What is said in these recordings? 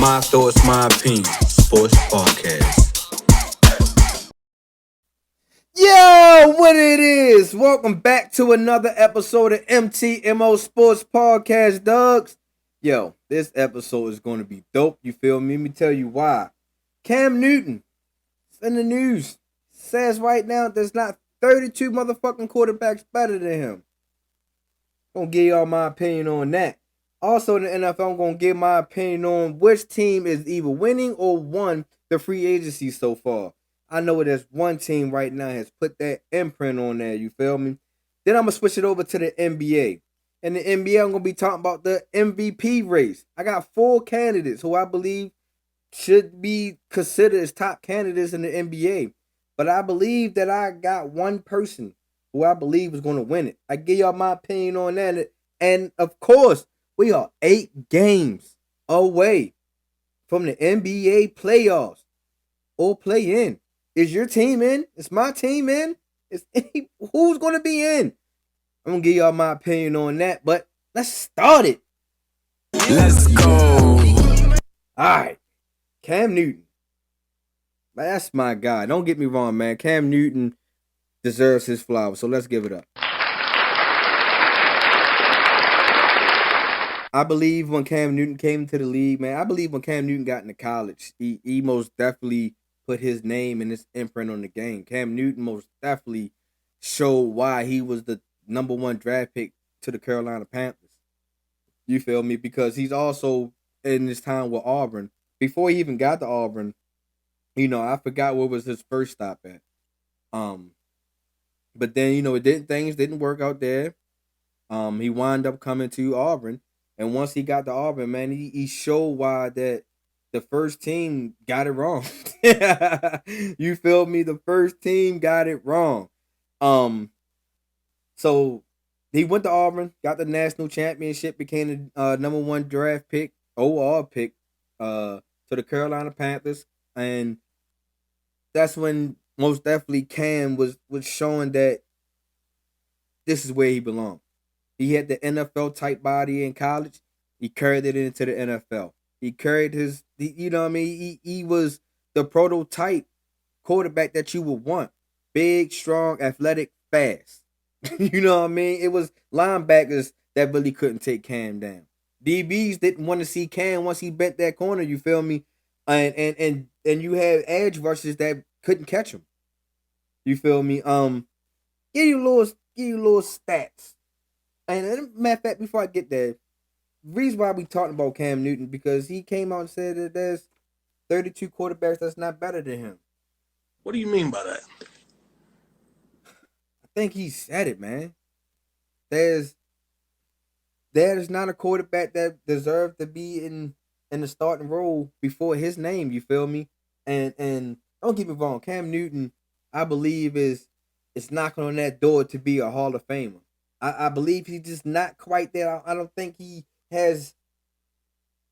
My thoughts, my opinion. Sports Podcast. Yo, what it is? Welcome back to another episode of MTMO Sports Podcast, dogs. Yo, this episode is going to be dope. You feel me? Let me tell you why. Cam Newton, it's in the news, says right now there's not 32 motherfucking quarterbacks better than him. I'm going to give y'all my opinion on that. Also in the NFL, I'm going to give my opinion on which team is either winning or won the free agency so far. I know there's one team right now has put that imprint on there, you feel me? Then I'm going to switch it over to the NBA. In the NBA, I'm going to be talking about the MVP race. I got 4 candidates who I believe should be considered as top candidates in the NBA. But I believe that I got one person who I believe is going to win it. I give y'all my opinion on that. And of course, we are 8 games away from the NBA playoffs or play-in. Is your team in? Is my team in? Who's going to be in? I'm going to give y'all my opinion on that, but let's start it. Let's go. All right. Cam Newton. That's my guy. Don't get me wrong, man. Cam Newton deserves his flowers, so let's give it up. I believe when Cam Newton came to the league, man, I believe when Cam Newton got into college, he most definitely put his name and his imprint on the game. Cam Newton most definitely showed why he was the number 1 draft pick to the Carolina Panthers. You feel me? Because he's also in this time with Auburn. Before he even got to Auburn, I forgot what was his first stop at. But then, things didn't work out there. He wound up coming to Auburn. And once he got to Auburn, man, he showed why that the first team got it wrong. You feel me? The first team got it wrong. So he went to Auburn, got the national championship, became the number 1 draft pick, overall pick, to the Carolina Panthers. And that's when most definitely Cam was showing that this is where he belonged. He had the NFL type body in college. He carried it into the NFL. He carried he was the prototype quarterback that you would want. Big, strong, athletic, fast. You know what I mean? It was linebackers that really couldn't take Cam down. DBs didn't want to see Cam once he bent that corner, you feel me? And you had edge rushers that couldn't catch him. You feel me? Give you little stats. And matter of fact, before I get there, the reason why we talking about Cam Newton, because he came out and said that there's 32 quarterbacks that's not better than him. What do you mean by that? I think he said it, man. There's not a quarterback that deserved to be in the starting role before his name, you feel me? And don't get me wrong, Cam Newton, I believe is knocking on that door to be a Hall of Famer. I believe he's just not quite there. I don't think he has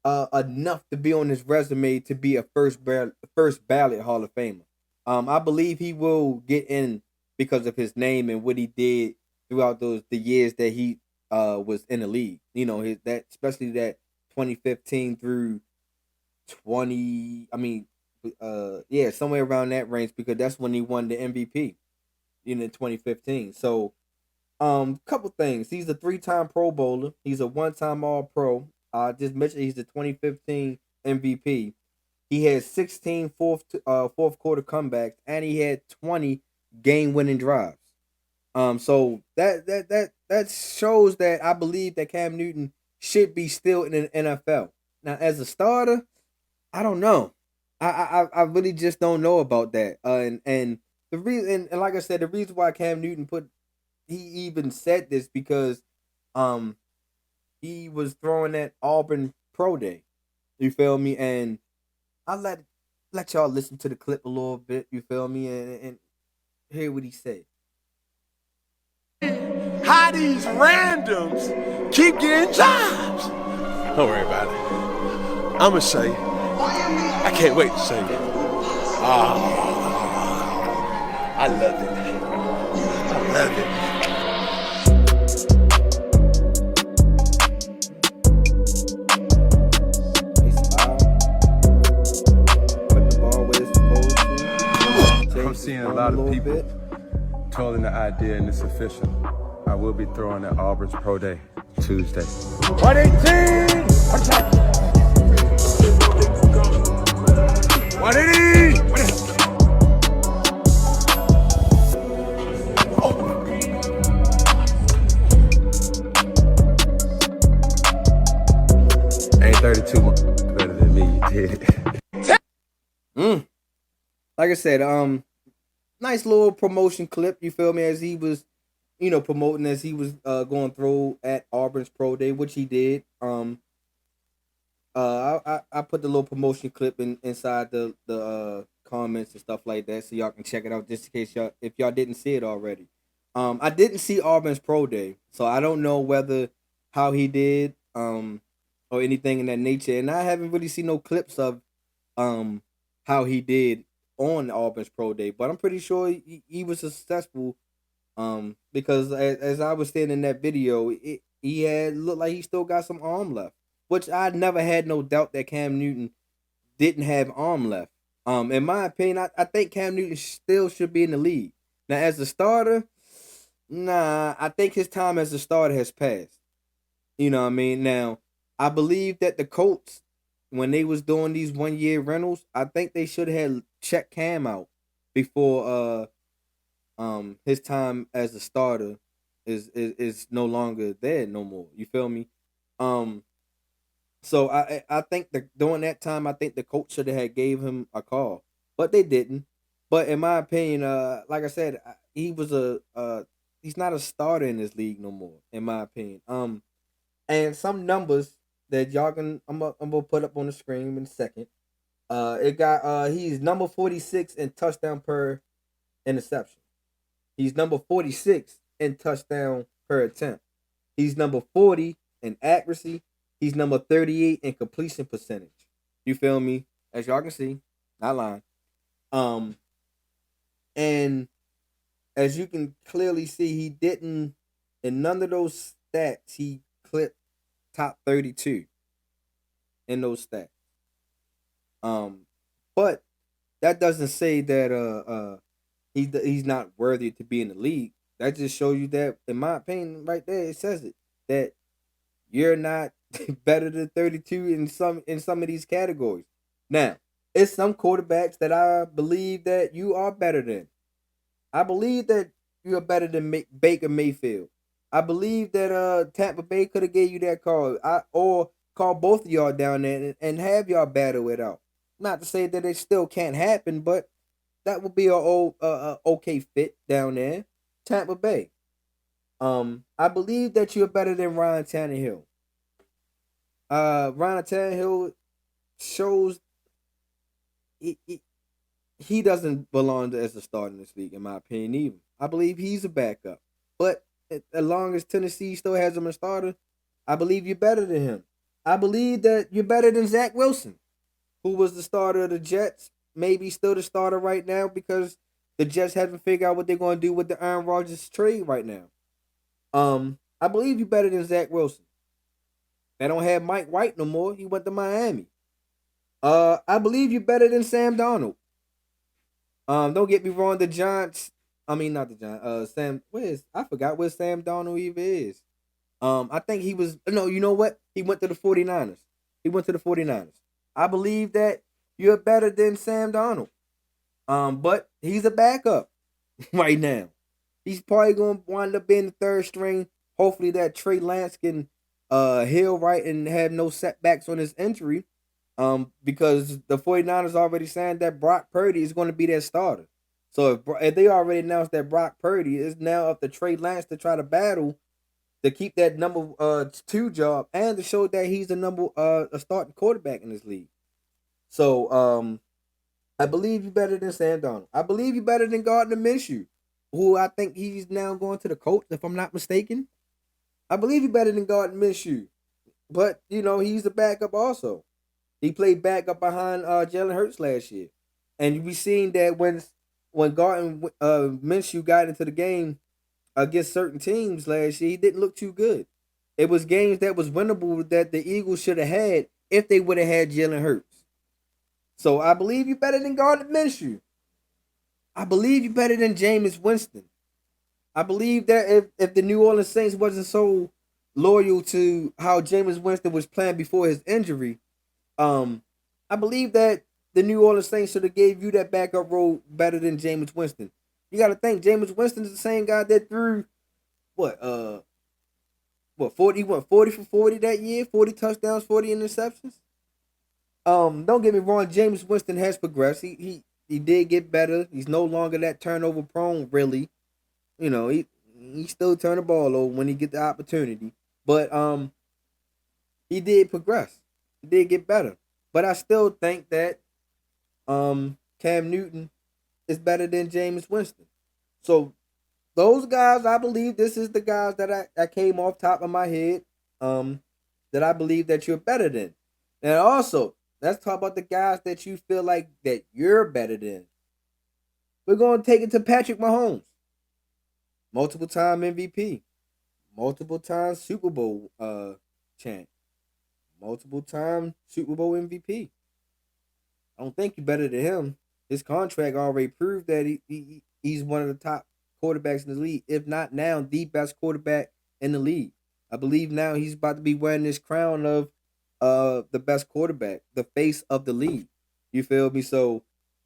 enough to be on his resume to be a first ballot Hall of Famer. I believe he will get in because of his name and what he did throughout the years that he was in the league. Especially that 2015 through 20. Somewhere around that range, because that's when he won the MVP in 2015. So. Couple things. He's a 3-time Pro Bowler. He's a 1-time All-Pro. I just mentioned he's the 2015 MVP. He had 16 fourth quarter comebacks, and he had 20 game-winning drives. So that shows that I believe that Cam Newton should be still in the NFL. Now, as a starter, I don't know. I really just don't know about that. And the reason, and like I said, the reason why Cam Newton he even said this because he was throwing that Auburn Pro Day. You feel me? And I let y'all listen to the clip a little bit, you feel me? And hear what he said. How these randoms keep getting jobs. Don't worry about it. I'ma show you. I can't wait to show you. I love it. I love it. little people, bit. tolling the idea, and it's official. I will be throwing at Auburn's Pro Day Tuesday. 118! 180! Ain't 32 better than me, you did. Like I said, nice little promotion clip, you feel me, as he was, promoting as he was going through at Auburn's Pro Day, which he did. I put the little promotion clip inside the comments and stuff like that, so y'all can check it out just in case if y'all didn't see it already. I didn't see Auburn's Pro Day, so I don't know how he did or anything in that nature, and I haven't really seen no clips of how he did on Auburn's Pro Day, but I'm pretty sure he was successful because as I was saying in that video, he had looked like he still got some arm left, which I never had no doubt that Cam Newton didn't have arm left. In my opinion, I think Cam Newton still should be in the league. Now, as a starter, I think his time as a starter has passed. You know what I mean? Now, I believe that the Colts, when they was doing these 1-year rentals, I think they should have checked Cam out before his time as a starter is no longer there no more. You feel me? So I think during that time, I think the coach should have gave him a call, but they didn't. But in my opinion, like I said, he's not a starter in this league no more. In my opinion, and some numbers that y'all can I'm gonna put up on the screen in a second. He's number 46 in touchdown per interception. He's number 46 in touchdown per attempt. He's number 40 in accuracy. He's number 38 in completion percentage. You feel me? As y'all can see, not lying. And as you can clearly see, he didn't, in none of those stats, he clipped top 32 in those stats. But that doesn't say that he's not worthy to be in the league. That just shows you that, in my opinion, right there, it says it, that you're not better than 32 in some of these categories. Now, it's some quarterbacks that I believe that you are better than. I believe that you are better than Baker Mayfield. I believe that Tampa Bay could have gave you that call, or call both of y'all down there and have y'all battle it out. Not to say that it still can't happen, but that would be a okay fit down there. Tampa Bay. I believe that you're better than Ryan Tannehill. Ryan Tannehill shows he doesn't belong as a starter in this league, in my opinion, even. I believe he's a backup. But as long as Tennessee still has him a starter, I believe you're better than him. I believe that you're better than Zach Wilson, who was the starter of the Jets, maybe still the starter right now because the Jets haven't figured out what they're going to do with the Aaron Rodgers trade right now. I believe you're better than Zach Wilson. They don't have Mike White no more. He went to Miami. I believe you're better than Sam Darnold. Don't get me wrong, the Giants. I mean, not the Giants. I forgot where Sam Darnold even is. I think he was. No, you know what? He went to the 49ers. I believe that you're better than Sam Darnold. But he's a backup right now. He's probably going to wind up being the third string. Hopefully that Trey Lance can heal right and have no setbacks on his injury. Because the 49ers already signed that Brock Purdy is going to be their starter. So if they already announced that Brock Purdy, is now up to Trey Lance to try to battle to keep that number 2 job and to show that he's a starting quarterback in this league. So I believe you're better than Sam Darnold. I believe you're better than Gardner Minshew, who I think he's now going to the Colts, if I'm not mistaken. I believe you're better than Gardner Minshew. But, he's a backup also. He played backup behind Jalen Hurts last year. And we seen that when Gardner Minshew got into the game against certain teams last year, he didn't look too good. It was games that was winnable that the Eagles should have had if they would have had Jalen Hurts. So I believe you're better than Gardner Minshew. I believe you're better than Jameis Winston. I believe that if the New Orleans Saints wasn't so loyal to how Jameis Winston was playing before his injury, I believe that the New Orleans Saints should have gave you that backup role better than Jameis Winston. You got to think Jameis Winston is the same guy that threw what 40 40 for 40 that year, 40 touchdowns, 40 interceptions. Don't get me wrong, Jameis Winston has progressed. He did get better. He's no longer that turnover prone, really. You know, he still turn the ball over when he get the opportunity. But he did progress. He did get better. But I still think that Cam Newton is better than Jameis Winston. So those guys, I believe this is the guys that I came off top of my head that I believe that you're better than. And also, let's talk about the guys that you feel like that you're better than. We're going to take it to Patrick Mahomes. Multiple time MVP. Multiple time Super Bowl champ. Multiple time Super Bowl MVP. I don't think you're better than him. His contract already proved that he's one of the top quarterbacks in the league, if not now the best quarterback in the league. I believe now he's about to be wearing this crown of the best quarterback, the face of the league. You feel me? So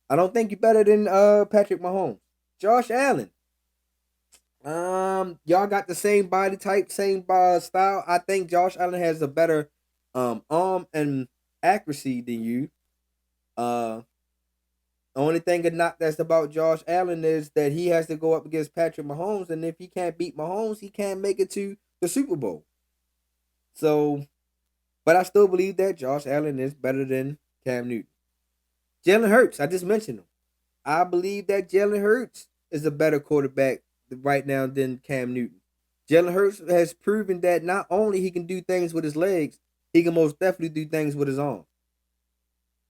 I don't think you're better than Patrick Mahomes. Josh Allen. Y'all got the same body type, same style. I think Josh Allen has a better arm and accuracy than you. The only thing that's about Josh Allen is that he has to go up against Patrick Mahomes, and if he can't beat Mahomes, he can't make it to the Super Bowl. So, but I still believe that Josh Allen is better than Cam Newton. Jalen Hurts, I just mentioned him. I believe that Jalen Hurts is a better quarterback right now than Cam Newton. Jalen Hurts has proven that not only he can do things with his legs, he can most definitely do things with his arm.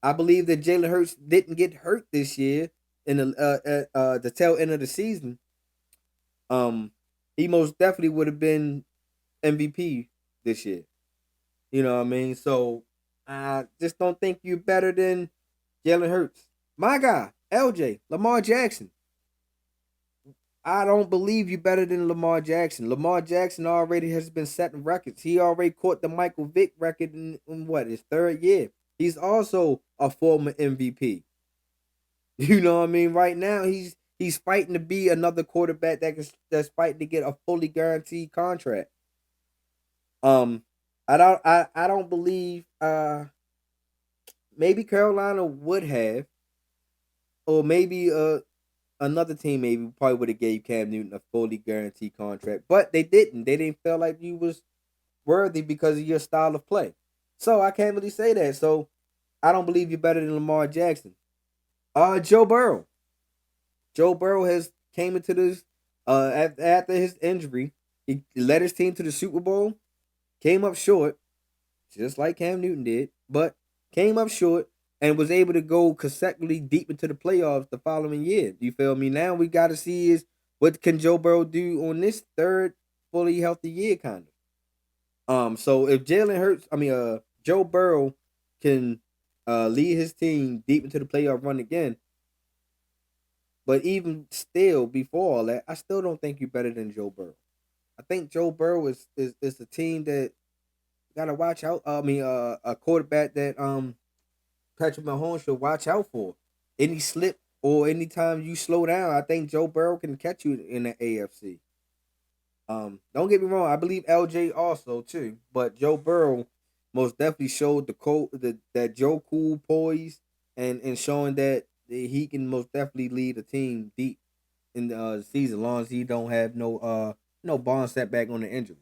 I believe that Jalen Hurts didn't get hurt this year in the tail end of the season. He most definitely would have been MVP this year. You know what I mean? So I just don't think you're better than Jalen Hurts. My guy, LJ, Lamar Jackson. I don't believe you're better than Lamar Jackson. Lamar Jackson already has been setting records. He already caught the Michael Vick record in his third year. He's also a former MVP. You know what I mean? Right now, he's fighting to be another quarterback that's fighting to get a fully guaranteed contract. I don't believe maybe Carolina would have, or maybe another team maybe probably would have gave Cam Newton a fully guaranteed contract, but they didn't. They didn't feel like you was worthy because of your style of play. So I can't really say that. So I don't believe you're better than Lamar Jackson. Joe Burrow. Joe Burrow has came into this after his injury. He led his team to the Super Bowl. Came up short, just like Cam Newton did, but came up short and was able to go consecutively deep into the playoffs the following year. You feel me? Now we got to see is what can Joe Burrow do on this third fully healthy year, kind of. So if Joe Burrow can lead his team deep into the playoff run again, but even still, before all that, I still don't think you're better than Joe Burrow. I think Joe Burrow is a team that gotta watch out. A quarterback that Patrick Mahomes should watch out for. Any slip or anytime you slow down, I think Joe Burrow can catch you in the AFC. Don't get me wrong, I believe LJ also too, but Joe Burrow most definitely showed that Joe cool poise and showing that he can most definitely lead a team deep in the season, as long as he don't have no bond setback on the injuries.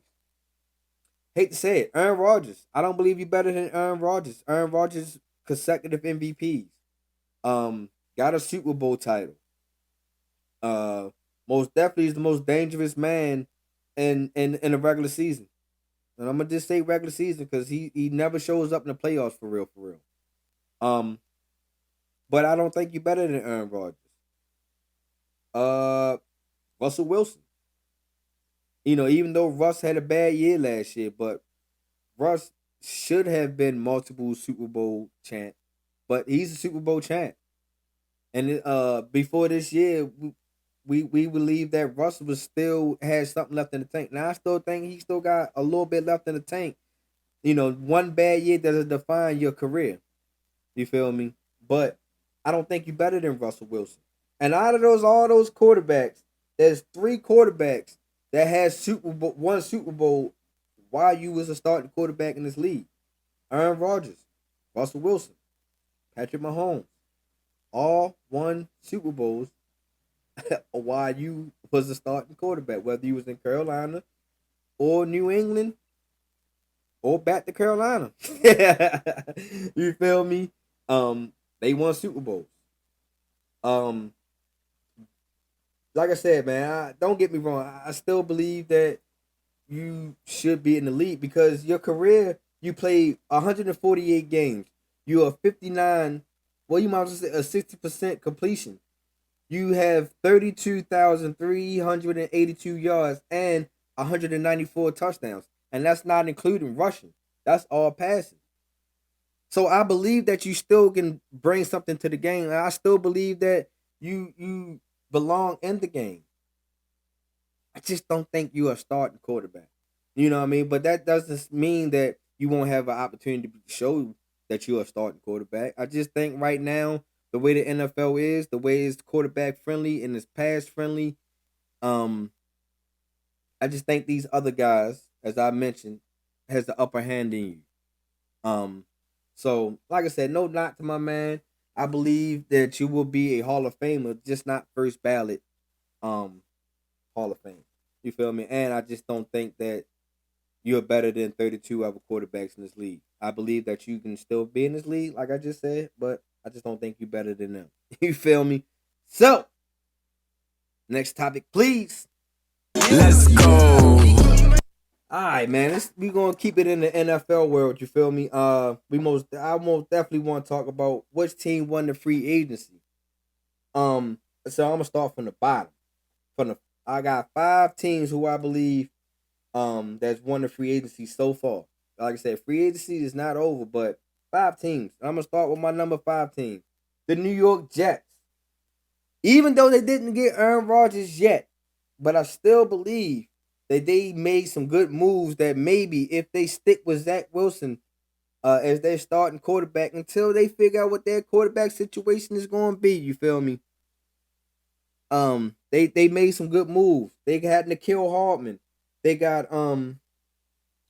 Hate to say it, Aaron Rodgers. I don't believe you're better than Aaron Rodgers. Aaron Rodgers consecutive MVPs. Got a Super Bowl title. Most definitely is the most dangerous man in the regular season. And I'm gonna just say regular season because he never shows up in the playoffs for real. But I don't think you're better than Aaron Rodgers. Russell Wilson. Even though Russ had a bad year last year, but Russ should have been multiple Super Bowl champ, but he's a Super Bowl champ. And before this year, we believe that Russell was still had something left in the tank. Now I still think he still got a little bit left in the tank. One bad year doesn't define your career. You feel me? But I don't think you're better than Russell Wilson. And out of all those quarterbacks, there's 3 quarterbacks that had one Super Bowl while you was a starting quarterback in this league. Aaron Rodgers, Russell Wilson, Patrick Mahomes, all won Super Bowls while you was a starting quarterback, whether you was in Carolina or New England or back to Carolina. You feel me? They won Super Bowls. Like I said, man, don't get me wrong. I still believe that you should be in the league because your career, you played 148 games. You are 59. Well, you might as well say a 60% completion. You have 32,382 yards and 194 touchdowns. And that's not including rushing. That's all passing. So I believe that you still can bring something to the game. I still believe that you belong in the game. I just don't think you're a starting quarterback. You know what I mean? But that doesn't mean that you won't have an opportunity to show that you're a starting quarterback. I just think right now, the way the NFL is, the way it's quarterback friendly and it's pass friendly, I just think these other guys, as I mentioned, has the upper hand in you. So like I said, no knock to my man. I believe that you will be a Hall of Famer, just not first ballot Hall of Fame. You feel me? And I just don't think that you're better than 32 other quarterbacks in this league. I believe that you can still be in this league, like I just said, but I just don't think you're better than them. You feel me? So, next topic, please. Let's go. All right, man. We gonna keep it in the NFL world. You feel me? I most definitely want to talk about which team won the free agency. So I'm gonna start from the bottom. I got 5 teams who I believe that's won the free agency so far. Like I said, free agency is not over, but 5 teams. I'm gonna start with my number 5 team, the New York Jets. Even though they didn't get Aaron Rodgers yet, but I still believe that they made some good moves that maybe if they stick with Zach Wilson as their starting quarterback until they figure out what their quarterback situation is going to be, you feel me? They made some good moves. They had Nikhil Hartman. They got Alan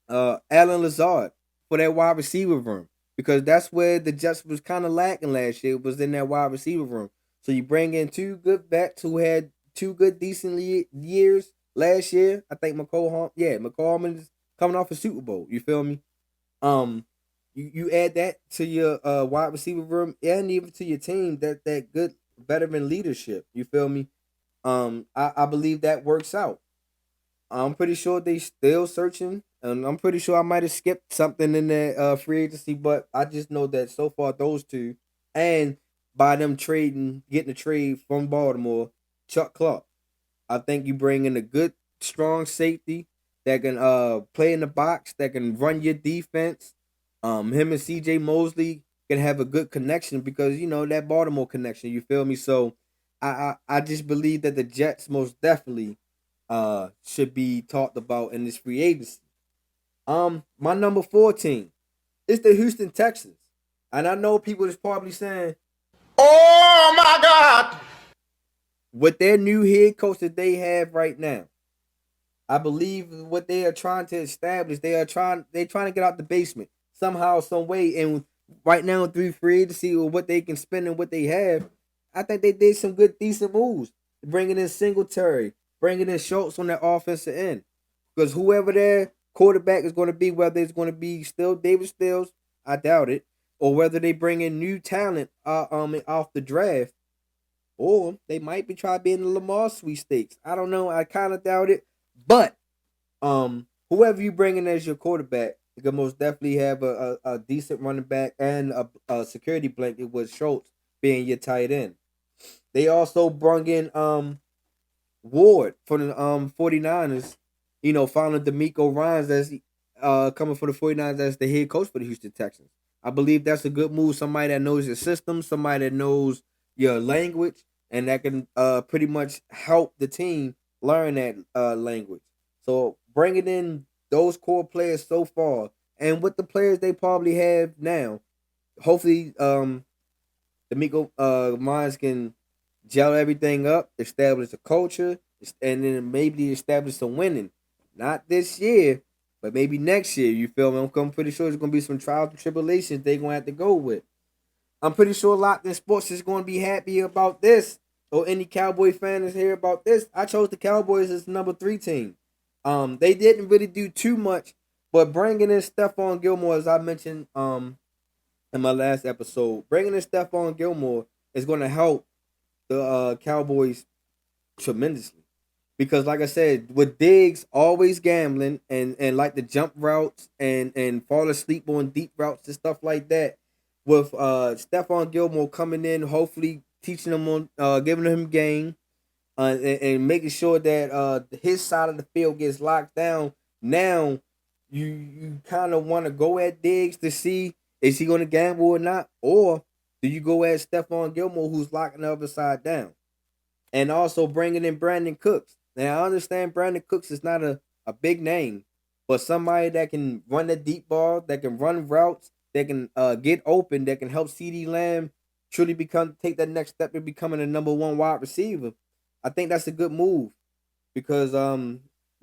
Lazard for that wide receiver room because that's where the Jets was kind of lacking last year, was in that wide receiver room. So you bring in 2 good backs who had 2 good decent years last year. I think McCall Hartman is coming off a Super Bowl. You feel me? You add that to your wide receiver room and even to your team, that good veteran leadership. You feel me? I believe that works out. I'm pretty sure they still searching, and I'm pretty sure I might have skipped something in that free agency, but I just know that so far those 2, and by them getting a trade from Baltimore, Chuck Clark. I think you bring in a good, strong safety that can play in the box, that can run your defense. Him and C.J. Mosley can have a good connection because that Baltimore connection. You feel me? So I just believe that the Jets most definitely should be talked about in this free agency. My number 14 is the Houston Texans, and I know people is probably saying, Oh my God! with their new head coach that they have right now, I believe what they are trying to establish, they're trying to get out the basement somehow, some way. And right now through free agency or what they can spend and what they have, I think they did some good, decent moves. Bringing in Singletary, bringing in Schultz on that offensive end. Because whoever their quarterback is going to be, whether it's going to be still David Stills, I doubt it, or whether they bring in new talent off the draft, or they might be trying to be in the Lamar sweepstakes. I don't know. I kind of doubt it. But whoever you bring in as your quarterback, you can most definitely have a decent running back and a security blanket with Schultz being your tight end. They also brought in Ward for the 49ers, following DeMeco Ryans as coming for the 49ers as the head coach for the Houston Texans. I believe that's a good move. Somebody that knows your system, somebody that knows your language, and that can pretty much help the team learn that language. So bringing in those core players so far, and with the players they probably have now, hopefully the Miko minds can gel everything up, establish a culture, and then maybe establish some winning. Not this year, but maybe next year. You feel me? I'm pretty sure there's gonna be some trials and tribulations they're gonna have to go with. I'm pretty sure Locked in Sports is gonna be happy about this. Or any Cowboy fan is here about this. I chose the Cowboys as the number 3 team. They didn't really do too much, but bringing in Stephon Gilmore, as I mentioned in my last episode, bringing in Stephon Gilmore is going to help the Cowboys tremendously. Because like I said, with Diggs always gambling and like the jump routes and fall asleep on deep routes and stuff like that, with Stephon Gilmore coming in, hopefully teaching him on giving him game and making sure that his side of the field gets locked down. Now you kind of want to go at Diggs to see is he going to gamble or not, or do you go at Stephon Gilmore who's locking the other side down? And also bringing in Brandon Cooks. Now, I understand Brandon Cooks is not a big name, but somebody that can run the deep ball, that can run routes, that can get open, that can help CeeDee Lamb truly take that next step in becoming a number 1 wide receiver. I think that's a good move because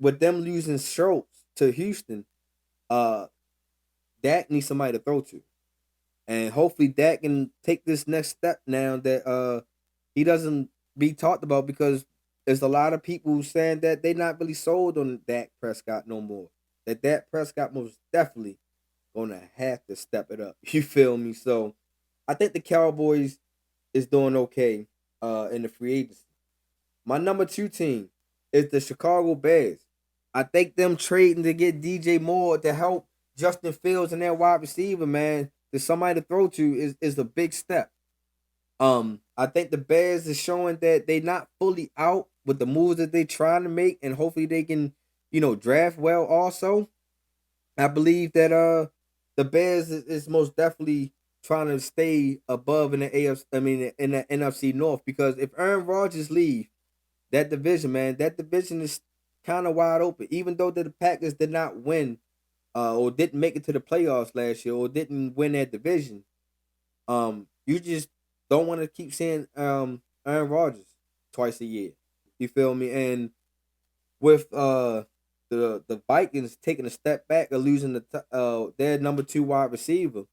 with them losing Schultz to Houston, Dak needs somebody to throw to. And hopefully Dak can take this next step now that he doesn't be talked about, because there's a lot of people saying that they're not really sold on Dak Prescott no more. That Dak Prescott most definitely gonna have to step it up. You feel me? So I think the Cowboys is doing okay in the free agency. My number 2 team is the Chicago Bears. I think them trading to get DJ Moore to help Justin Fields and their wide receiver, man, to somebody to throw to is a big step. I think the Bears is showing that they not fully out with the moves that they trying to make, and hopefully they can, draft well also. I believe that the Bears is most definitely trying to stay above in the AFC, in the NFC North, because if Aaron Rodgers leave that division, man, that division is kind of wide open. Even though the Packers did not win or didn't make it to the playoffs last year or didn't win that division, you just don't want to keep seeing Aaron Rodgers twice a year. You feel me? And with the Vikings taking a step back or losing their number 2 wide receiver,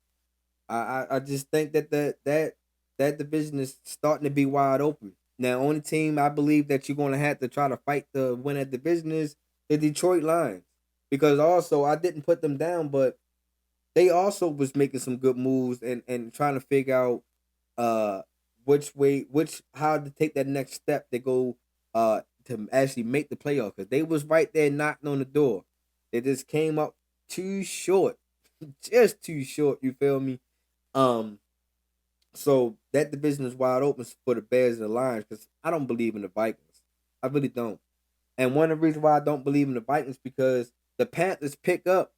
I just think that division is starting to be wide open. Now, only team I believe that you're going to have to try to fight to win that division is the Detroit Lions, because also I didn't put them down, but they also was making some good moves and trying to figure out how to take that next step to go to actually make the playoff, because they was right there knocking on the door. They just came up too short, just too short. You feel me? So that division is wide open for the Bears and the Lions, because I don't believe in the Vikings. I really don't. And one of the reasons why I don't believe in the Vikings, because the Panthers pick up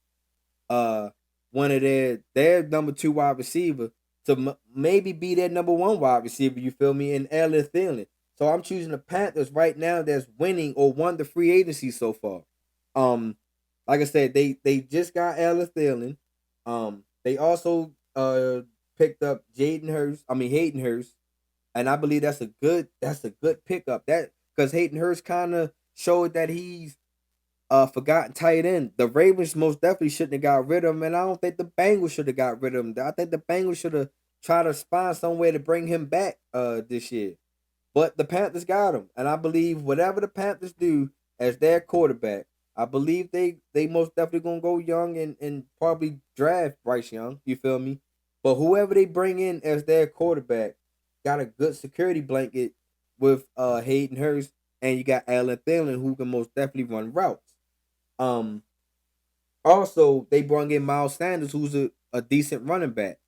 one of their number 2 wide receiver to maybe be their number 1 wide receiver, you feel me, in Allen Thielen. So I'm choosing the Panthers right now that's winning or won the free agency so far. Like I said, they just got Allen Thielen. They also picked up Hayden Hurst, and I believe that's a good pickup. That because Hayden Hurst kind of showed that he's forgotten tight end. The Ravens most definitely shouldn't have got rid of him, and I don't think the Bengals should have got rid of him. I think the Bengals should have tried to find some way to bring him back this year. But the Panthers got him, and I believe whatever the Panthers do as their quarterback, I believe they most definitely gonna go young and probably draft Bryce Young. You feel me? But whoever they bring in as their quarterback got a good security blanket with Hayden Hurst, and you got Allen Thielen, who can most definitely run routes. Also, they brought in Miles Sanders, who's a decent running back.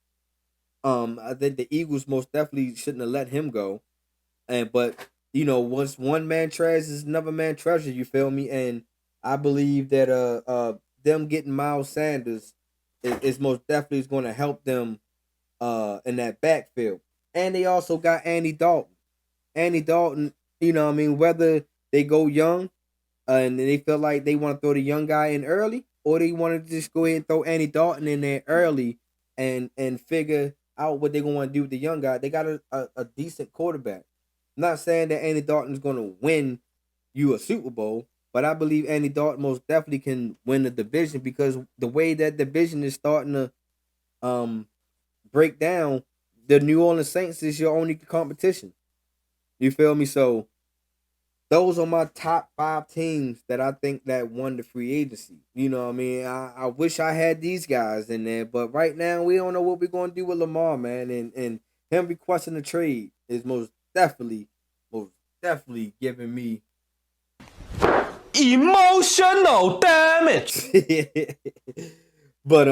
I think the Eagles most definitely shouldn't have let him go. But once one man trash is another man treasure. You feel me? And I believe that them getting Miles Sanders is most definitely going to help them in that backfield. And they also got Andy Dalton. Andy Dalton, you know what I mean, whether they go young and they feel like they want to throw the young guy in early, or they want to just go ahead and throw Andy Dalton in there early and figure out what they're going to want to do with the young guy. They got a decent quarterback. I'm not saying that Andy Dalton is going to win you a Super Bowl, but I believe Andy Dalton most definitely can win the division because the way that division is starting to break down, the New Orleans Saints is your only competition. You feel me? So those are my top 5 teams that I think that won the free agency. You know what I mean? I wish I had these guys in there, but right now we don't know what we're going to do with Lamar, man. And him requesting a trade is most definitely giving me emotional damage. But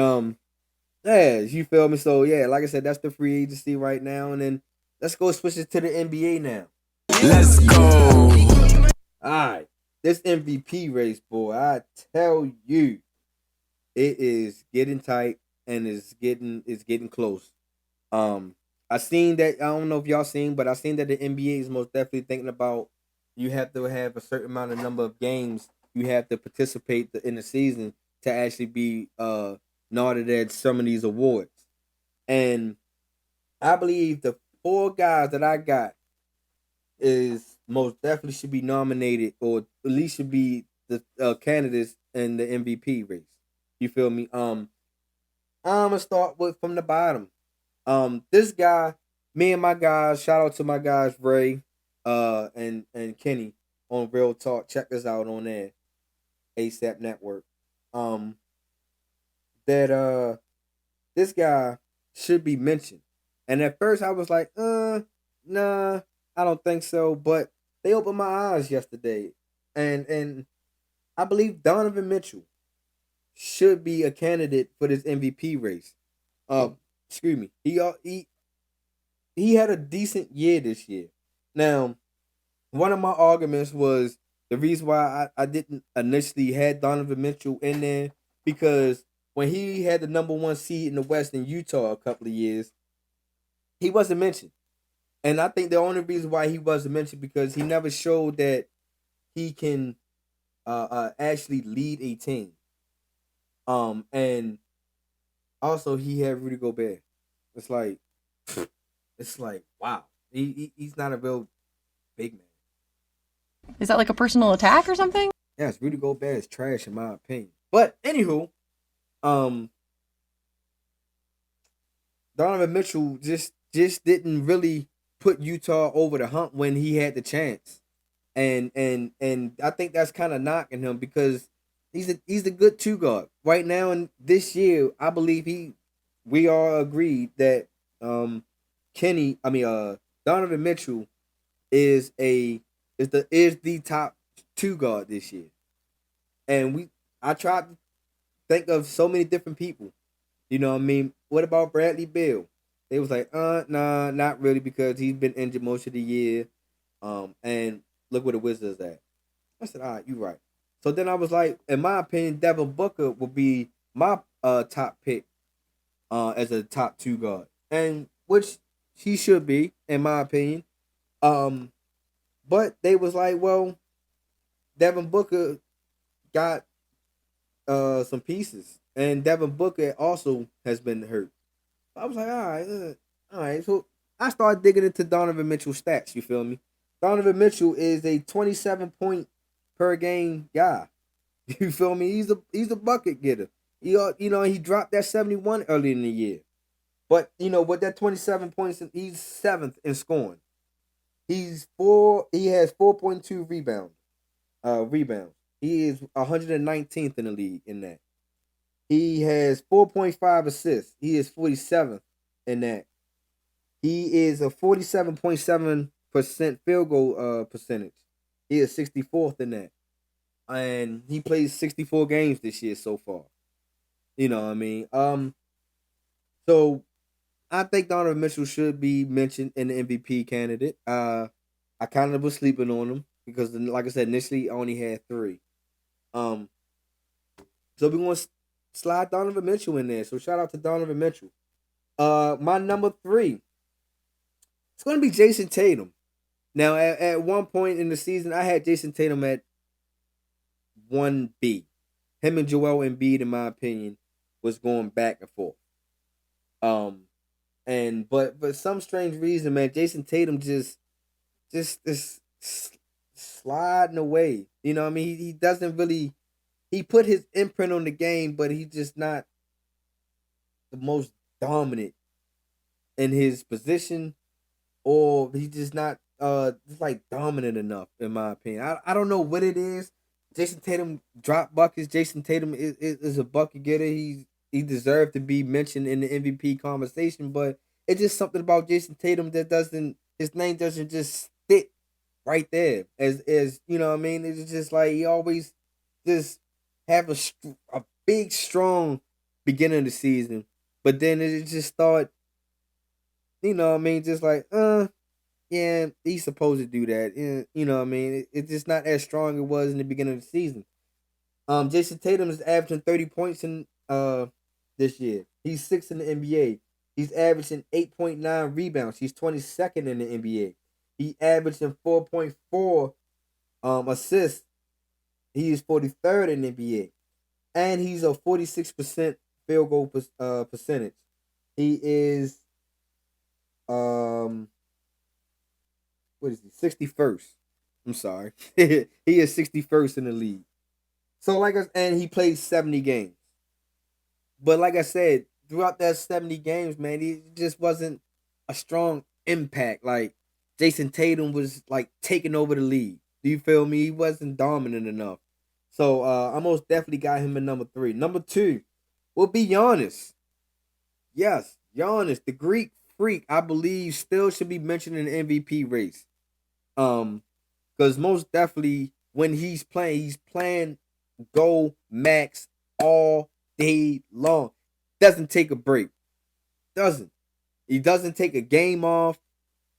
yeah, you feel me? So yeah, like I said, that's the free agency right now, and then let's go switch it to the NBA now. Let's go. All right, this MVP race, boy, I tell you, it is getting tight and it's getting close. I seen that. I don't know if y'all seen, but I seen that the NBA is most definitely thinking about you have to have a certain amount of number of games you have to participate in the season to actually be nodded at some of these awards. And I believe the 4 guys that I got is most definitely should be nominated or at least should be the candidates in the MVP race. You feel me? I'm gonna start with from the bottom. This guy, me and my guys, shout out to my guys Ray, and Kenny on Real Talk. Check us out on there, ASAP Network. That this guy should be mentioned. And at first I was like, nah, I don't think so. But they opened my eyes yesterday. And I believe Donovan Mitchell should be a candidate for this MVP race. Excuse me. He had a decent year this year. Now, one of my arguments was the reason why I didn't initially had Donovan Mitchell in there because when he had the number 1 seed in the West in Utah a couple of years, he wasn't mentioned. And I think the only reason why he wasn't mentioned because he never showed that he can actually lead a team. And also he had Rudy Gobert. It's like wow. He's not a real big man. Is that like a personal attack or something? Yes, Rudy Gobert is trash in my opinion. But anywho, Donovan Mitchell just didn't really put Utah over the hump when he had the chance. And I think that's kind of knocking him because he's a good 2 guard. Right now in this year, I believe we all agreed that Donovan Mitchell is the top 2 guard this year. And I tried to think of so many different people. You know what I mean? What about Bradley Beal? They was like, nah, not really because he's been injured most of the year. And look where the Wizards at. I said, all right, you right. So then I was like, in my opinion, Devin Booker would be my top pick as a top 2 guard. And which he should be, in my opinion. But they was like, well, Devin Booker got some pieces. And Devin Booker also has been hurt. I was like, all right. So I started digging into Donovan Mitchell's stats, you feel me? Donovan Mitchell is a 27 point per game guy. You feel me? He's a bucket getter. He dropped that 71 early in the year. But, with that 27 points, he's 7th in scoring. He has 4.2 rebounds. He is 119th in the league in that. He has 4.5 assists. He is 47th in that. He is a 47.7% field goal percentage. He is 64th in that. And he plays 64 games this year so far. You know what I mean? So I think Donovan Mitchell should be mentioned in the MVP candidate. I kind of was sleeping on him because, like I said, initially I only had 3. So we're going to slide Donovan Mitchell in there. So shout out to Donovan Mitchell. My number 3. It's going to be Jason Tatum. Now, at one point in the season, I had Jason Tatum at 1B. Him and Joel Embiid, in my opinion, was going back and forth. But some strange reason, man, Jason Tatum just sliding away. You know what I mean? He doesn't really, he put his imprint on the game, but he's just not the most dominant in his position, or he's just not just like dominant enough, in my opinion. I don't know what it is. Jason Tatum drop buckets. Jason Tatum is a bucket getter. He deserved to be mentioned in the MVP conversation, but it's just something about Jason Tatum that his name doesn't just stick right there. As you know what I mean? It's just like he always just have a big, strong beginning of the season, but then it just start, you know what I mean? Just like, yeah, he's supposed to do that. You know what I mean? It's just not as strong as it was in the beginning of the season. Jason Tatum is averaging 30 points in this year. He's 6th in the NBA. He's averaging 8.9 rebounds. He's 22nd in the NBA. He averaging 4.4 assists. He is 43rd in the NBA. And he's a 46% field goal percentage. He is what is he? 61st. I'm sorry. He is 61st in the league. So and he played 70 games. But like I said, throughout that 70 games, man, he just wasn't a strong impact. Like Jason Tatum was like taking over the league. Do you feel me? He wasn't dominant enough. So I most definitely got him at number 3. Number 2 will be Giannis. Yes, Giannis, the Greek freak, I believe still should be mentioned in the MVP race. Because most definitely when he's playing go max all day long. Doesn't take a break. He doesn't take a game off.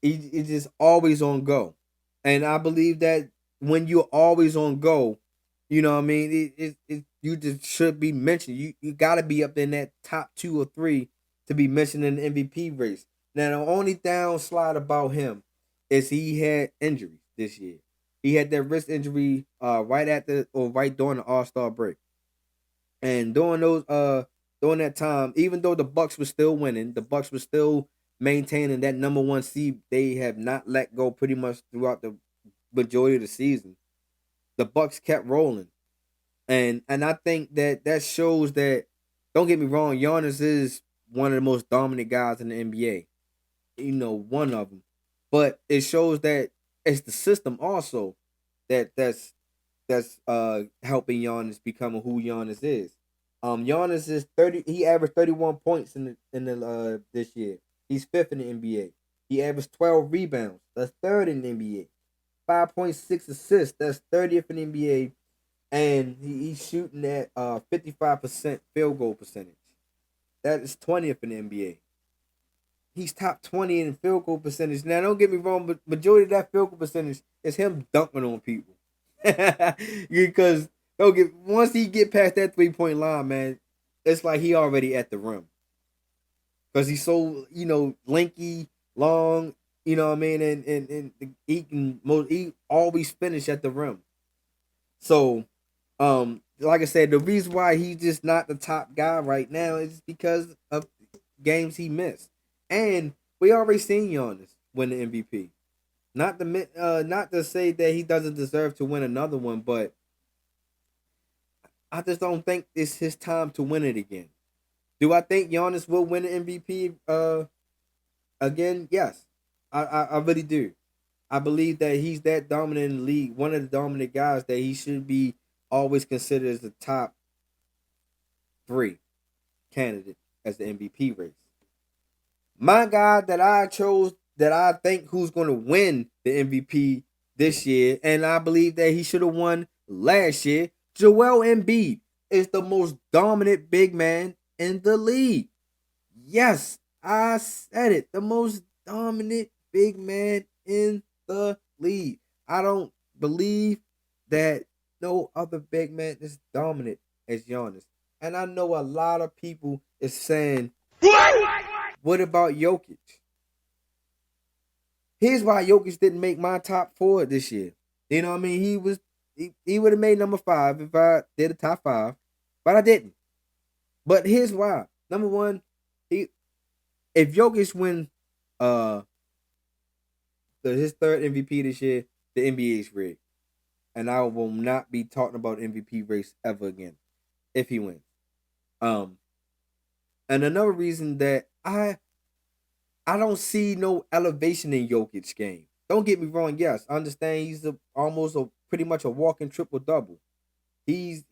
He's just always on go. And I believe that when you're always on go, you know what I mean? You just should be mentioned. You got to be up in that top 2 or 3 to be mentioned in the MVP race. Now, the only downslide about him is he had injuries this year. He had that wrist injury right during the All-Star break. And during that time, even though the Bucks were still winning, the Bucks were still maintaining that number 1 seed. They have not let go pretty much throughout the majority of the season. The Bucks kept rolling. And I think that shows that, don't get me wrong, Giannis is one of the most dominant guys in the NBA. You know, one of them. But it shows that it's the system also that's helping Giannis become who Giannis is. Giannis is 30. He averaged 31 points in the this year. He's 5th in the NBA. He averaged 12 rebounds. That's 3rd in the NBA. 5.6 assists. That's 30th in the NBA. And he's shooting at 55% field goal percentage. That is 20th in the NBA. He's top 20 in field goal percentage. Now, don't get me wrong, but majority of that field goal percentage is him dunking on people. Because once he get past that 3-point line, man, it's like he already at the rim. Because he's so, lanky, long, you know what I mean, and he always finish at the rim. So, like I said, the reason why he's just not the top guy right now is because of games he missed. And we already seen Giannis win the MVP. Not to say that he doesn't deserve to win another one, but I just don't think it's his time to win it again. Do I think Giannis will win the MVP again? Yes, I really do. I believe that he's that dominant in the league, one of the dominant guys that he should be always considered as the top 3 candidate as the MVP race. My guy that I chose, that I think who's going to win the MVP this year, and I believe that he should have won last year, Joel Embiid is the most dominant big man in the league. Yes, I said it. The most dominant big man in the league. I don't believe that no other big man is dominant as Giannis. And I know a lot of people is saying, what about Jokic? Here's why Jokic didn't make my top 4 this year. You know what I mean? He would have made number 5 if I did a top 5, but I didn't. But here's why. Number one, if Jokic win his third MVP this year, the NBA is rigged. And I will not be talking about MVP race ever again if he wins. And another reason that I don't see no elevation in Jokic's game. Don't get me wrong. Yes, I understand he's pretty much a walking triple double. He's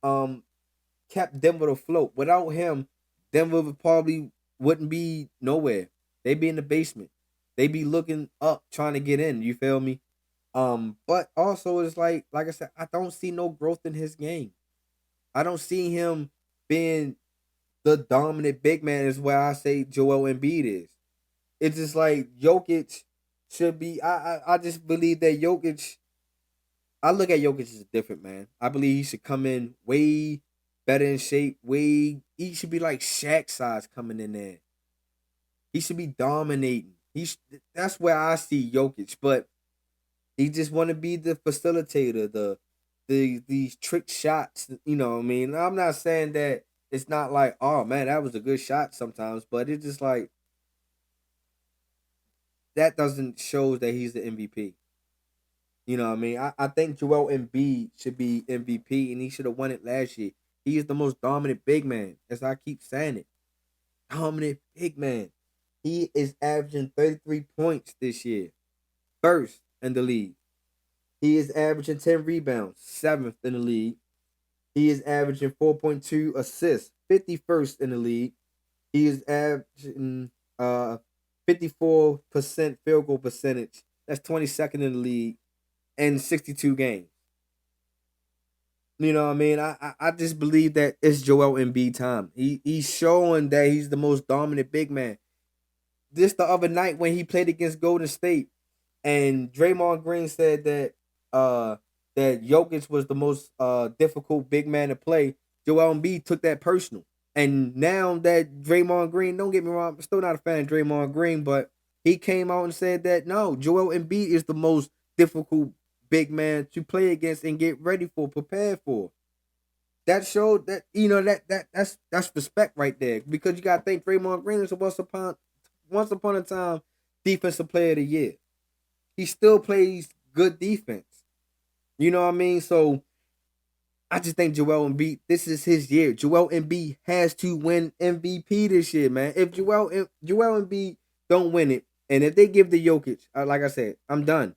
kept Denver afloat. Without him, Denver probably wouldn't be nowhere. They'd be in the basement. They'd be looking up trying to get in. You feel me? But also it's like I said, I don't see no growth in his game. I don't see him being the dominant big man is where I say Joel Embiid is. It's just like Jokic should be. I just believe that Jokic. I look at Jokic as different, man. I believe he should come in way better in shape. He should be like Shaq size coming in there. He should be dominating. That's where I see Jokic, but he just want to be the facilitator, these trick shots. You know what I mean? I'm not saying that it's not like, oh man, that was a good shot sometimes, but it's just like that doesn't show that he's the MVP. You know what I mean? I think Joel Embiid should be MVP, and he should have won it last year. He is the most dominant big man, as I keep saying it. Dominant big man. He is averaging 33 points this year, first in the league. He is averaging 10 rebounds, 7th in the league. He is averaging 4.2 assists, 51st in the league. He is averaging 54% field goal percentage. That's 22nd in the league in 62 games. You know what I mean? I just believe that it's Joel Embiid time. He's showing that he's the most dominant big man. This the other night when he played against Golden State, and Draymond Green said that that Jokic was the most difficult big man to play. Joel Embiid took that personal. And now that Draymond Green, don't get me wrong, I'm still not a fan of Draymond Green, but he came out and said that no, Joel Embiid is the most difficult big man to play against and get ready for, prepare for. That showed that, you know, that's respect right there. Because you gotta think Draymond Green is once upon a time defensive player of the year. He still plays good defense. You know what I mean? So I just think Joel Embiid, this is his year. Joel Embiid has to win MVP this year, man. If Joel Embiid don't win it, and if they give the Jokic, like I said, I'm done.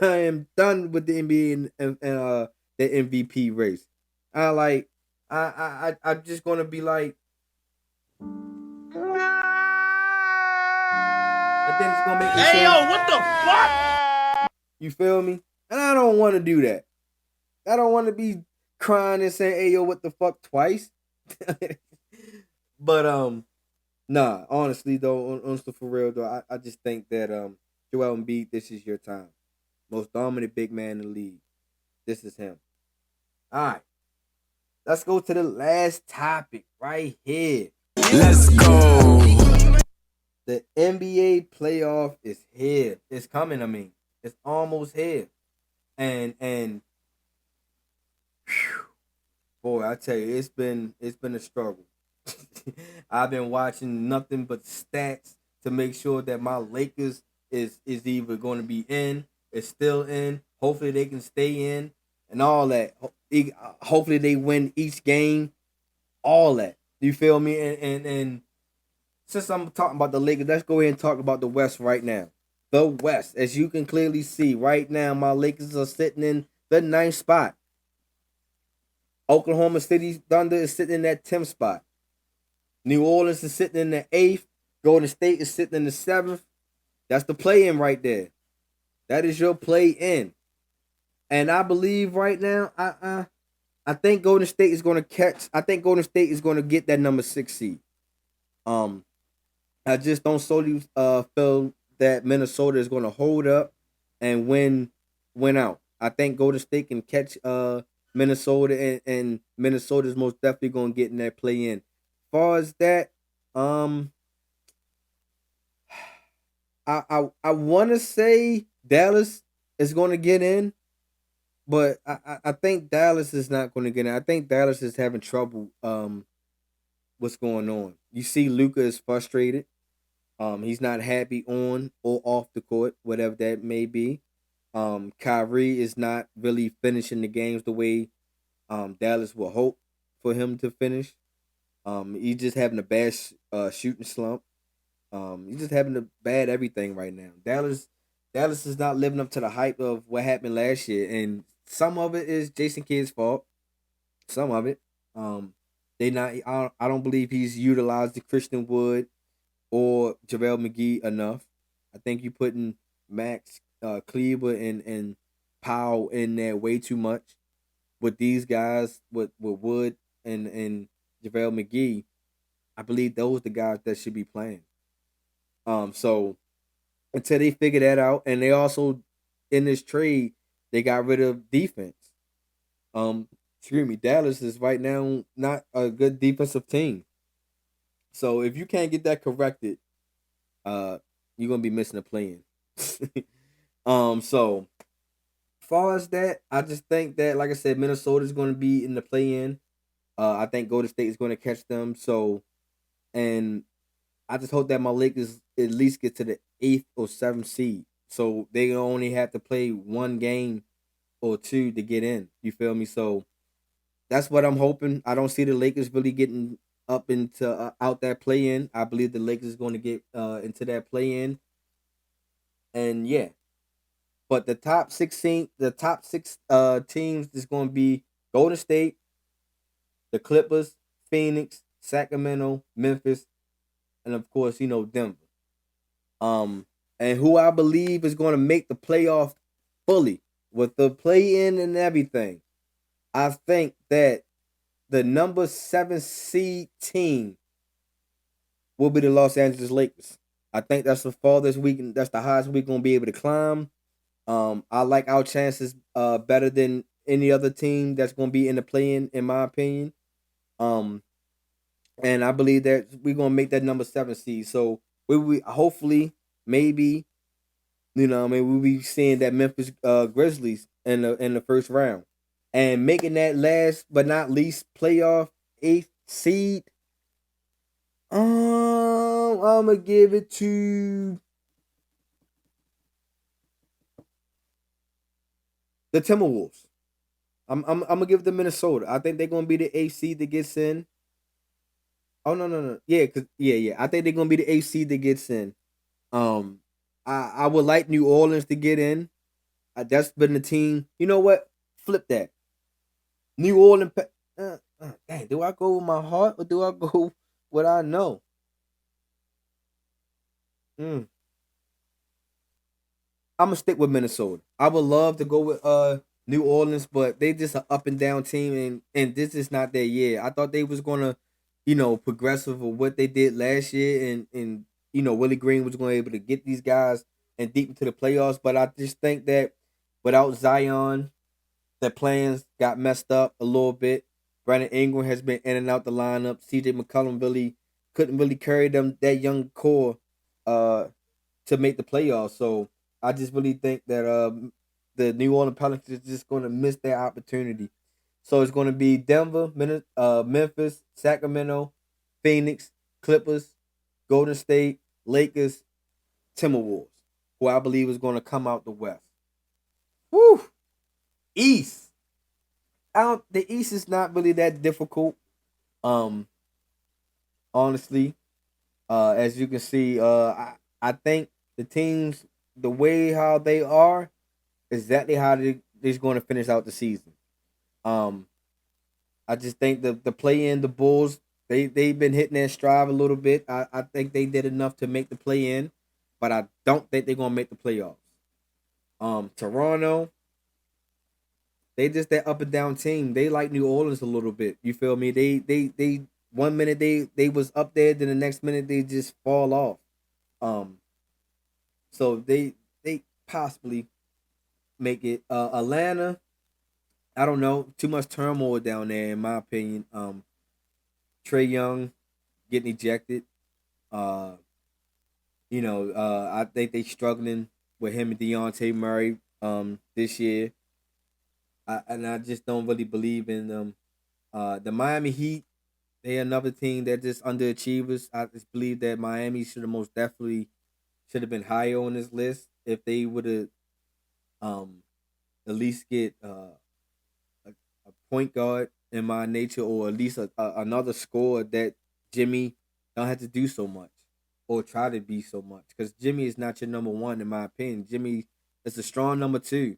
I am done with the NBA and the MVP race. I'm just gonna be like, and then it's gonna make me say, what the fuck? you feel me? And I don't want to do that. I don't want to be crying and saying, "Hey, yo, what the fuck?" twice. But nah. Honestly, though, on for real though, I just think that Joel Embiid, this is your time. Most dominant big man in the league. This is him. All right. Let's go to the last topic right here. Let's go. The NBA playoff is here. It's coming. I mean, it's almost here. And whew, boy, I tell you, it's been a struggle. I've been watching nothing but stats to make sure that my Lakers is either going to be in, is still in. Hopefully they can stay in and all that. Hopefully they win each game. All that. You feel me? And since I'm talking about the Lakers, let's go ahead and talk about the West right now. The West, as you can clearly see right now, my Lakers are sitting in the 9th spot. Oklahoma City Thunder is sitting in that 10th spot. New Orleans is sitting in the 8th. Golden State is sitting in the 7th. That's the play-in right there. That is your play-in. And I believe right now, I think Golden State is going to catch. I think Golden State is going to get that number 6 seed. I just don't solely feel that Minnesota is going to hold up and win out. I think Golden State can catch Minnesota, and Minnesota is most definitely going to get in that play-in. As far as that, I want to say Dallas is going to get in, but I think Dallas is not going to get in. I think Dallas is having trouble. What's going on? You see, Luka is frustrated. He's not happy on or off the court, whatever that may be. Kyrie is not really finishing the games the way Dallas will hope for him to finish. He's just having a bad shooting slump. He's just having a bad everything right now. Dallas is not living up to the hype of what happened last year, and some of it is Jason Kidd's fault. Some of it, they not. I don't believe he's utilized the Christian Wood or JaVale McGee enough. I think you putting Max Kleber and Powell in there way too much. With these guys, with Wood and JaVale McGee, I believe those are the guys that should be playing. So until they figure that out, and they also in this trade they got rid of defense. Excuse me, Dallas is right now not a good defensive team. So if you can't get that corrected, you're gonna be missing a play in. So far as that, I just think that, like I said, Minnesota is going to be in the play-in. I think Golden State is going to catch them. So, and I just hope that my Lakers at least get to the 8th or 7th seed. So they only have to play one game or two to get in. You feel me? So that's what I'm hoping. I don't see the Lakers really getting up into out that play-in. I believe the Lakers is going to get into that play-in. And yeah. But the top six teams is going to be Golden State, the Clippers, Phoenix, Sacramento, Memphis, and of course, Denver. And who I believe is going to make the playoff fully with the play-in and everything. I think that the number 7 seed team will be the Los Angeles Lakers. I think that's the farthest that's the highest we're going to be able to climb. I like our chances better than any other team that's going to be in the play-in my opinion. And I believe that we're going to make that number 7 seed. So we hopefully, maybe, we'll be seeing that Memphis Grizzlies in the first round. And making that last but not least playoff 8th seed, I'm going to give it to the Timberwolves. I'm gonna give them Minnesota. I think they're gonna be the 8th seed that gets in. Oh no. Yeah, yeah. I think they're gonna be the 8th seed that gets in. I would like New Orleans to get in. That's been the team. You know what? Flip that. New Orleans. Dang, do I go with my heart or do I go what I know? I'm gonna stick with Minnesota. I would love to go with New Orleans, but they just an up and down team, and this is not their year. I thought they was gonna, progressive of what they did last year, and Willie Green was going to be able to get these guys and deep into the playoffs. But I just think that without Zion, their plans got messed up a little bit. Brandon Ingram has been in and out the lineup. CJ McCollum really couldn't really carry that young core to make the playoffs. So I just really think that the New Orleans Pelicans is just going to miss their opportunity. So it's going to be Denver, Memphis, Sacramento, Phoenix, Clippers, Golden State, Lakers, Timberwolves, who I believe is going to come out the West. Woo! East. The East is not really that difficult. Honestly, as you can see, I think the teams, the way how they are, exactly how they're going to finish out the season. I just think the play in the Bulls, they've been hitting their stride a little bit. I think they did enough to make the play in, but I don't think they're gonna make the playoffs. Toronto, they just that up and down team. They like New Orleans a little bit. You feel me? They 1 minute they was up there, then the next minute they just fall off. So they possibly make it. Atlanta, I don't know. Too much turmoil down there, in my opinion. Trae Young getting ejected. I think they struggling with him and Deontay Murray this year. I just don't really believe in them. The Miami Heat, they another team that just underachievers. I just believe that Miami should have most definitely should have been higher on this list if they would have um at least get a point guard in my nature, or at least another scorer that Jimmy don't have to do so much or try to be so much, because Jimmy is not your number one in my opinion. Jimmy is a strong number two.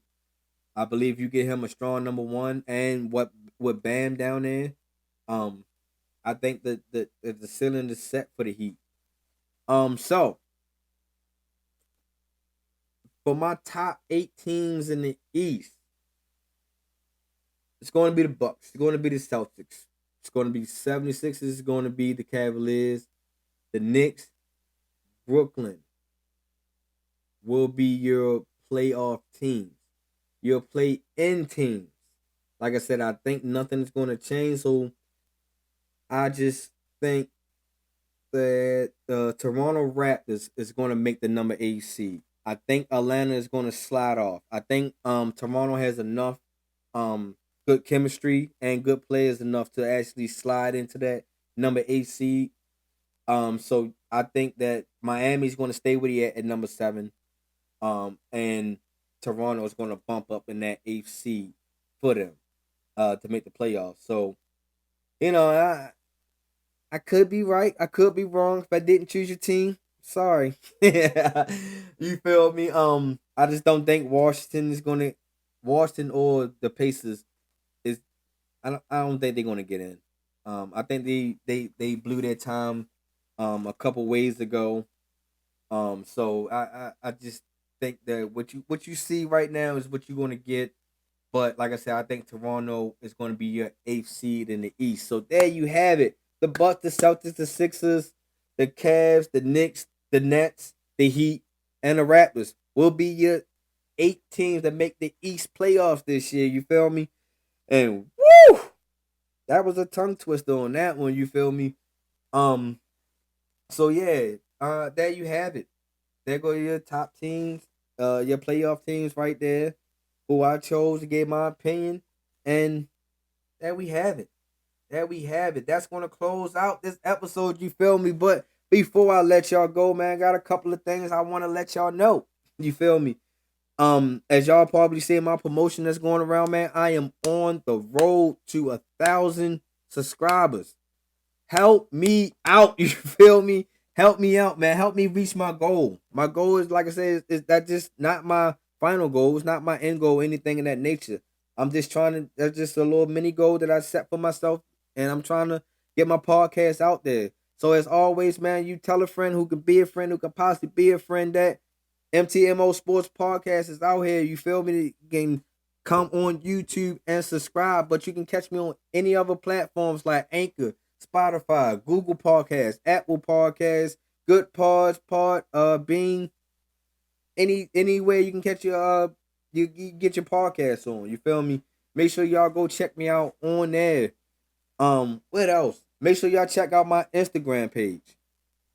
I believe you get him a strong number one, and what with Bam down there, um, I think that the ceiling is set for the Heat. So for my top 8 teams in the East, it's going to be the Bucks. It's going to be the Celtics. It's going to be 76ers. It's going to be the Cavaliers. The Knicks, Brooklyn will be your playoff teams. Your play-in teams. Like I said, I think nothing's going to change. So I just think that the Toronto Raptors is going to make the number 8 seed. I think Atlanta is going to slide off. I think Toronto has enough good chemistry and good players enough to actually slide into that number 8 seed. So I think that Miami's going to stay where he at number 7. And Toronto is going to bump up in that 8th seed for them to make the playoffs. So, I could be right. I could be wrong if I didn't choose your team. Sorry. You feel me? I just don't think Washington or the Pacers is. I don't think they're gonna get in. I think they blew their time a couple ways ago. So I just think that what you see right now is what you're gonna get. But like I said, I think Toronto is going to be your 8th seed in the East. So there you have it. The Bucks, the Celtics, the Sixers, the Cavs, the Knicks, the Nets, the Heat, and the Raptors will be your 8 teams that make the East playoffs this year. You feel me? And woo! That was a tongue twister on that one. You feel me? So yeah, there you have it. There go your top teams, your playoff teams right there, who I chose to give my opinion, and there we have it. There we have it. That's going to close out this episode, you feel me? But before I let y'all go, man, I got a couple of things I want to let y'all know. You feel me? As y'all probably see in my promotion that's going around, man, I am on the road to 1,000 subscribers. Help me out, you feel me? Help me out, man. Help me reach my goal. My goal is, like I said, is that just not my final goal. It's not my end goal, anything in that nature. I'm just trying to, that's just a little mini goal that I set for myself, and I'm trying to get my podcast out there. So as always, man, you tell a friend who could be a friend, who could possibly be a friend, that MTMO Sports Podcast is out here. You feel me? You can come on YouTube and subscribe, but you can catch me on any other platforms like Anchor, Spotify, Google Podcasts, Apple Podcasts, Good Pods, Bean, anywhere you can catch your you get your podcast on. You feel me? Make sure y'all go check me out on there. What else? Make sure y'all check out my Instagram page.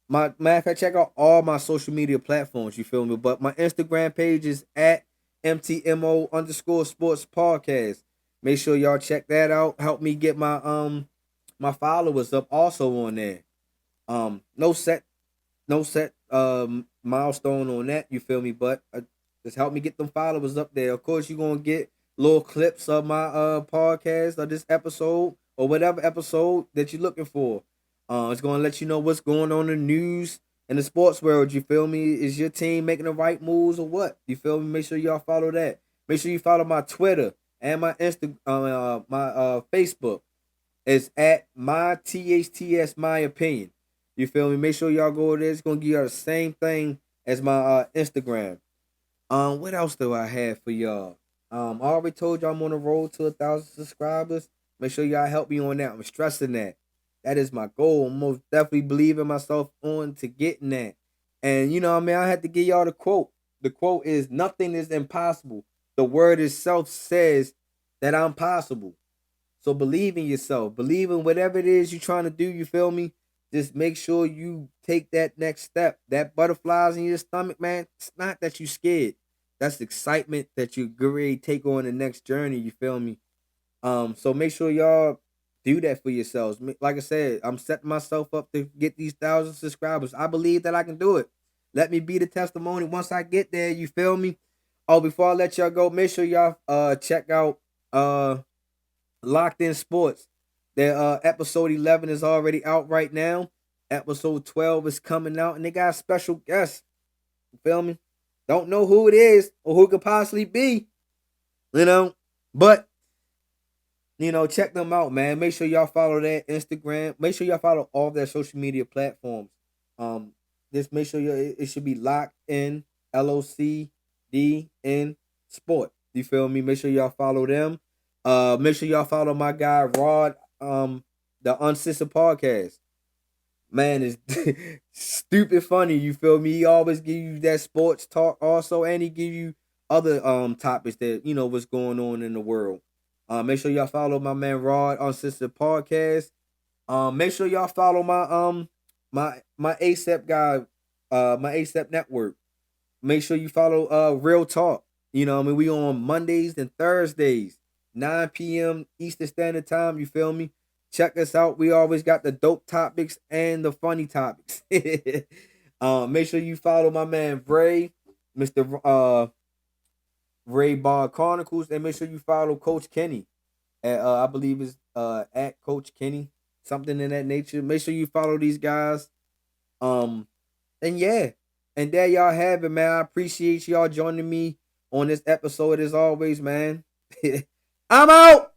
Matter of fact, check out all my social media platforms. You feel me? But my Instagram page is at MTMO_Sports Podcast. Make sure y'all check that out. Help me get my my followers up also on there. No set milestone on that. You feel me? But just help me get them followers up there. Of course, you're gonna get little clips of my podcast or this episode or whatever episode that you're looking for. It's gonna let you know what's going on in the news in the sports world. You feel me? Is your team making the right moves or what? You feel me? Make sure y'all follow that. Make sure you follow my Twitter and my my Facebook. It's at my THTS my opinion. You feel me? Make sure y'all go there. It's gonna give y'all the same thing as my Instagram. What else do I have for y'all? I already told y'all I'm on the road to 1,000 subscribers. Make sure y'all help me on that. I'm stressing that. That is my goal. I'm most definitely believing myself on to getting that. And you know what I mean? I had to give y'all the quote. The quote is, nothing is impossible. The word itself says that I'm possible. So believe in yourself. Believe in whatever it is you're trying to do. You feel me? just make sure you take that next step. That butterflies in your stomach, man, it's not that you scared. That's excitement that you get ready to take on the next journey. You feel me? So make sure y'all do that for yourselves. Like I said, I'm setting myself up to get these 1,000 subscribers. I believe that I can do it. Let me be the testimony once I get there. You feel me? Oh, before I let y'all go, make sure y'all check out Locked In Sports. Their episode 11 is already out right now. Episode 12 is coming out, and they got a special guest. You feel me? Don't know who it is or who it could possibly be, but check them out, man. Make sure y'all follow their Instagram. Make sure y'all follow all their social media platforms. Just make sure it should be Locked In, LOCDN Sport. You feel me? Make sure y'all follow them. Make sure y'all follow my guy Rod, the Uncensored Podcast. Man, it's stupid funny. You feel me? He always give you that sports talk also, and he give you other topics that what's going on in the world. Make sure y'all follow my man Rod Uncensored Podcast. Make sure y'all follow my ASAP guy, my ASAP network. Make sure you follow Real Talk. We on Mondays and Thursdays, 9 p.m. Eastern Standard Time. You feel me? Check us out. We always got the dope topics and the funny topics. Make sure you follow my man Ray, Mr. Ray Bar Chronicles, and make sure you follow Coach Kenny. I believe it's at Coach Kenny, something in that nature. Make sure you follow these guys. And yeah, and there y'all have it, man. I appreciate y'all joining me on this episode as always, man. I'm out.